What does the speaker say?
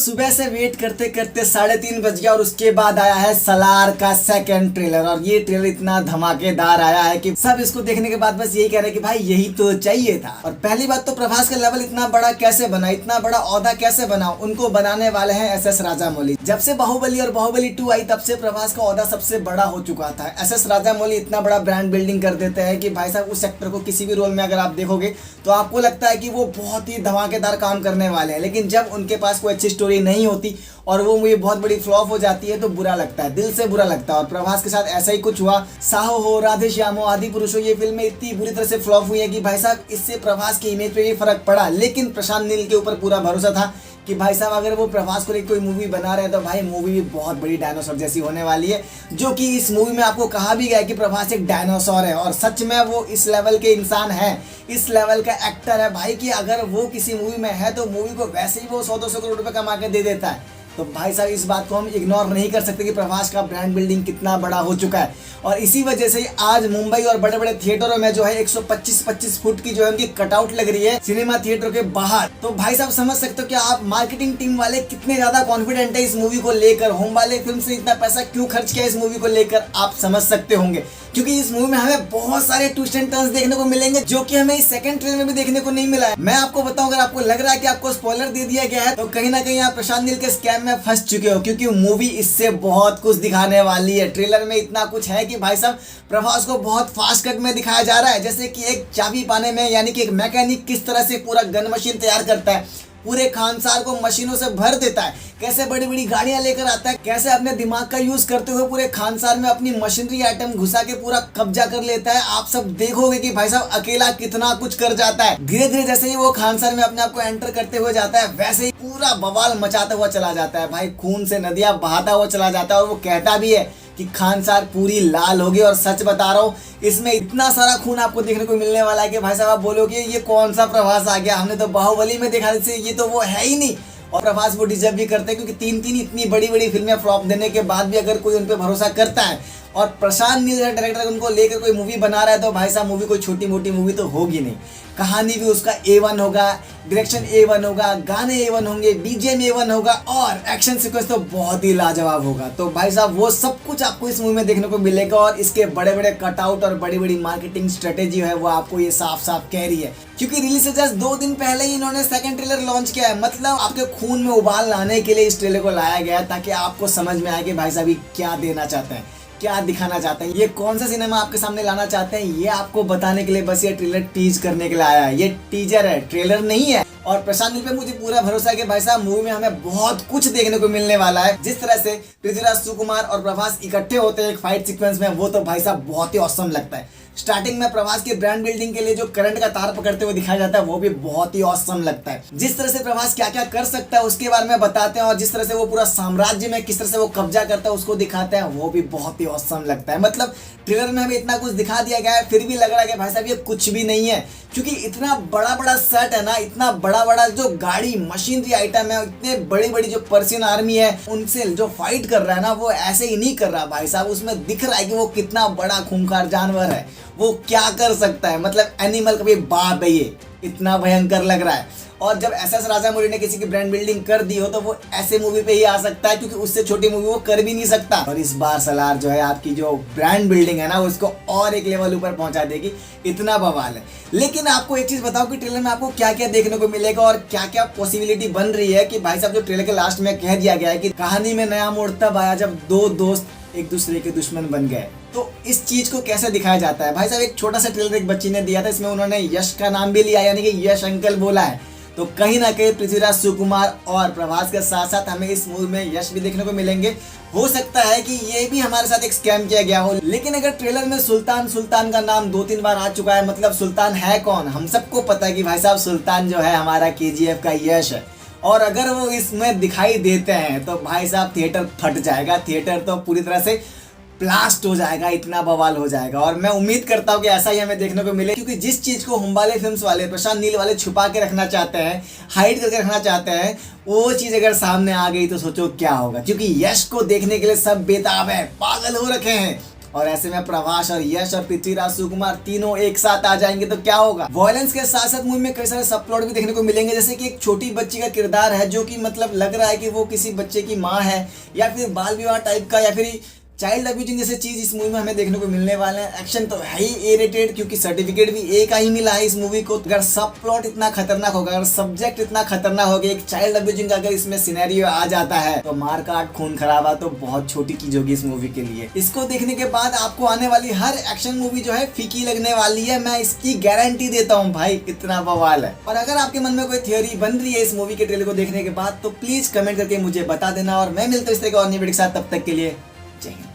सुबह से वेट करते करते 3:30 बज गया और उसके बाद आया है सलार का सेकंड ट्रेलर। और ये ट्रेलर इतना धमाकेदार आया है कि सब इसको देखने के बाद बस यही कह रहे हैं कि भाई यही तो चाहिए था। और पहली बात तो प्रभास का लेवल इतना बड़ा कैसे बना, इतना बड़ा औहदा कैसे बना, उनको बनाने वाले हैं एस राजामौली। जब से बाहुबली और बाहुबली 2 आई तब से प्रभास का औहदा सबसे बड़ा हो चुका था। एस राजामौली इतना बड़ा ब्रांड बिल्डिंग कर देते हैं कि भाई साहब उस एक्टर को किसी भी रोल में अगर आप देखोगे तो आपको लगता है कि वो बहुत ही धमाकेदार काम करने वाले हैं। लेकिन जब उनके पास कोई अच्छी स्टोरी नहीं होती और वो मुझे बहुत बड़ी फ्लॉप हो जाती है तो बुरा लगता है, दिल से बुरा लगता है। और प्रभास के साथ ऐसा ही कुछ हुआ। साहो हो, राधे श्याम हो, आदि पुरुष हो, ये फिल्में इतनी बुरी तरह से फ्लॉप हुई है कि भाई साहब इससे प्रभास की इमेज पे भी फर्क पड़ा। लेकिन प्रशांत नील के ऊपर पूरा भरोसा था कि भाई साहब अगर वो प्रभास को लेकर कोई मूवी बना रहे हैं तो भाई मूवी भी बहुत बड़ी डायनासोर जैसी होने वाली है। जो कि इस मूवी में आपको कहा भी गया कि प्रभास एक डायनासोर है और सच में वो इस लेवल के इंसान है, इस लेवल का एक्टर है भाई कि अगर वो किसी मूवी में है तो मूवी को वैसे ही वो 100-200 करोड़ रुपए कमा के दे देता है। तो भाई साहब इस बात को हम इग्नोर नहीं कर सकते कि प्रभास का ब्रांड बिल्डिंग कितना बड़ा हो चुका है। और इसी वजह से आज मुंबई और बड़े बड़े थिएटरों में जो है 125 फुट की जो है उनकी कटआउट लग रही है सिनेमा थिएटर के बाहर। तो भाई साहब समझ सकते हो कि आप मार्केटिंग टीम वाले कितने ज्यादा कॉन्फिडेंट है इस मूवी को लेकर। होम वाले फिल्म से इतना पैसा क्यों खर्च किया इस मूवी को लेकर आप समझ सकते होंगे, क्योंकि इस मूवी में हमें बहुत सारे ट्विस्ट एंड टर्न्स देखने को मिलेंगे जो कि हमें इस सेकंड ट्रेलर में भी देखने को नहीं मिला है। मैं आपको बताऊं, अगर आपको लग रहा है कि आपको स्पॉइलर दे दिया गया है तो कहीं ना कहीं आप प्रशांत नील के स्कैम में फंस चुके हो, क्योंकि मूवी इससे बहुत कुछ दिखाने वाली है। ट्रेलर में इतना कुछ है कि भाई साहब प्रभास को बहुत फास्ट कट में दिखाया जा रहा है, जैसे कि एक चाबी पाने में यानी कि एक मैकेनिक किस तरह से पूरा गन मशीन तैयार करता है, पूरे खानसार को मशीनों से भर देता है, कैसे बड़ी बड़ी गाड़ियां लेकर आता है, कैसे अपने दिमाग का यूज करते हुए पूरे खानसार में अपनी मशीनरी आइटम घुसा के पूरा कब्जा कर लेता है। आप सब देखोगे कि भाई साहब अकेला कितना कुछ कर जाता है। धीरे धीरे जैसे ही वो खानसार में अपने आप को एंटर करते हुए जाता है वैसे ही पूरा बवाल मचाता हुआ चला जाता है भाई, खून से नदियां बहाता हुआ चला जाता है। और वो कहता भी है कि खानसार पूरी लाल होगी। और सच बता रहा हूँ इसमें इतना सारा खून आपको देखने को मिलने वाला है कि भाई साहब आप बोलोगे ये कौन सा प्रभास आ गया, हमने तो बाहुबली में देखा ये तो वो है ही नहीं। और प्रभास वो डिजर्व भी करते हैं, क्योंकि 3 इतनी बड़ी बड़ी फिल्में फ्लॉप देने के बाद भी अगर कोई उन पर भरोसा करता है और प्रशांत नील डायरेक्टर उनको लेकर कोई मूवी बना रहा है तो भाई साहब मूवी कोई छोटी मोटी मूवी तो होगी नहीं। कहानी भी उसका A1 होगा, डायरेक्शन A1 होगा, गाने A1 होंगे, BGM A1 होगा और एक्शन सीक्वेंस तो बहुत ही लाजवाब होगा। तो भाई साहब वो सब कुछ आपको इस मूवी में देखने को मिलेगा। और इसके बड़े बड़े कटआउट और बड़ी बड़ी मार्केटिंग स्ट्रेटेजी है वो आपको ये साफ साफ कह रही है, क्योंकि रिलीज से जस्ट 2 दिन पहले ही इन्होंने सेकंड ट्रेलर लॉन्च किया है। मतलब आपके खून में उबाल लाने के लिए इस ट्रेलर को लाया गया ताकि आपको समझ में आए कि भाई साहब क्या देना चाहते हैं, क्या दिखाना चाहते हैं, ये कौन सा सिनेमा आपके सामने लाना चाहते हैं, ये आपको बताने के लिए बस ये ट्रेलर टीज करने के लिए आया है। ये टीजर है, ट्रेलर नहीं है। और प्रशांत नील पे मुझे पूरा भरोसा है कि भाई साहब मूवी में हमें बहुत कुछ देखने को मिलने वाला है। जिस तरह से पृथ्वीराज सुकुमार और प्रभास इकट्ठे होते हैं एक फाइट सीक्वेंस में, वो तो भाई साहब बहुत ही ऑसम लगता है। स्टार्टिंग में प्रभास की ब्रांड बिल्डिंग के लिए जो करंट का तार पकड़ते हुए दिखाया जाता है वो भी बहुत ही ऑसम लगता है। जिस तरह से प्रभास क्या क्या कर सकता है उसके बारे में बताते हैं और जिस तरह से वो पूरा साम्राज्य में किस तरह से वो कब्जा करता है उसको दिखाते हैं, वो भी बहुत ही ऑसम लगता है। मतलब ट्रेलर में हमें इतना कुछ दिखा दिया गया है फिर भी लग रहा है कि भाई साहब ये कुछ भी नहीं है, क्योंकि इतना बड़ा बड़ा सेट है ना, इतना बड़ा बड़ा जो गाड़ी मशीनरी आइटम है, इतने बड़ी बड़ी जो पर्शियन आर्मी है उनसे जो फाइट कर रहा है ना वो ऐसे ही नहीं कर रहा भाई साहब। उसमें दिख रहा है कि वो कितना बड़ा खूंखार जानवर है, वो क्या कर सकता है। मतलब एनिमल का भी बाप है ये, इतना भयंकर लग रहा है। और जब एस राजामौली ने किसी की ब्रांड बिल्डिंग कर दी हो तो वो ऐसे मूवी पे ही आ सकता है, क्योंकि उससे छोटी मूवी वो कर भी नहीं सकता। और इस बार सलार जो है आपकी जो ब्रांड बिल्डिंग है ना उसको और एक लेवल ऊपर पहुंचा देगी, इतना बवाल है। लेकिन आपको एक चीज बताओ कि ट्रेलर में आपको क्या क्या देखने को मिलेगा और क्या क्या पॉसिबिलिटी बन रही है। कि भाई साहब जो ट्रेलर के लास्ट में कह दिया गया है कि कहानी में नया मोड़ तब आया जब 2 दोस्त एक दूसरे के दुश्मन बन गए। तो इस चीज को कैसे दिखाया जाता है भाई साहब, एक छोटा सा ट्रेलर एक बच्ची ने दिया था, इसमें उन्होंने यश का नाम भी लिया यानी कि यश अंकल बोला है। तो कहीं ना कहीं पृथ्वीराज सुकुमार और प्रभास के साथ साथ हमें इस मूवी में यश भी देखने को मिलेंगे। हो सकता है कि ये भी हमारे साथ एक स्कैम किया गया हो। लेकिन अगर ट्रेलर में सुल्तान का नाम 2-3 बार आ चुका है, मतलब सुल्तान है कौन, हम सबको पता है कि भाई साहब सुल्तान जो है हमारा KGF का यश है। और अगर वो इसमें दिखाई देते हैं तो भाई साहब थिएटर फट जाएगा, थिएटर तो पूरी तरह से ब्लास्ट हो जाएगा, इतना बवाल हो जाएगा। और मैं उम्मीद करता हूँ कि ऐसा ही हमें देखने को मिले, क्योंकि जिस चीज को हम वाले फिल्म्स वाले प्रशांत नील वाले छुपा के रखना चाहते हैं, हाइड करके रखना चाहते हैं, वो चीज अगर सामने आ गई तो सोचो क्या होगा। क्योंकि यश को देखने के लिए सब बेताब है, पागल हो रखे हैं। और ऐसे में प्रभास और यश और पृथ्वीराज सुकुमार तीनों एक साथ आ जाएंगे तो क्या होगा। वायलेंस के साथ साथ मूवी में कई सारे सब प्लॉट भी देखने को मिलेंगे, जैसे कि एक छोटी बच्ची का किरदार है जो कि मतलब लग रहा है कि वो किसी बच्चे की माँ है, या फिर बाल विवाह टाइप का, या फिर चाइल्ड अब्यूजिंग जैसे चीज इस मूवी में हमें देखने को मिलने वाले हैं। एक्शन तो है ही ए रेटेड, क्योंकि सर्टिफिकेट भी ए का ही मिला है इस मूवी को। अगर सब प्लॉट इतना खतरनाक होगा, अगर सब्जेक्ट इतना खतरनाक होगा, एक चाइल्ड अब्यूजिंग अगर इसमें सिनेरियो आ जाता है तो मार काट खून खराबा तो बहुत छोटी चीज होगी इस मूवी के लिए। इसको देखने के बाद आपको आने वाली हर एक्शन मूवी जो है फीकी लगने वाली है, मैं इसकी गारंटी देता हूँ भाई, इतना बवाल है। और अगर आपके मन में कोई थियोरी बन रही है इस मूवी के ट्रेलर को देखने के बाद तो प्लीज कमेंट करके मुझे बता देना, और मैं मिलता हूँ इस तरह के और नई वीडियो के साथ। तब तक के लिए जय हिंद।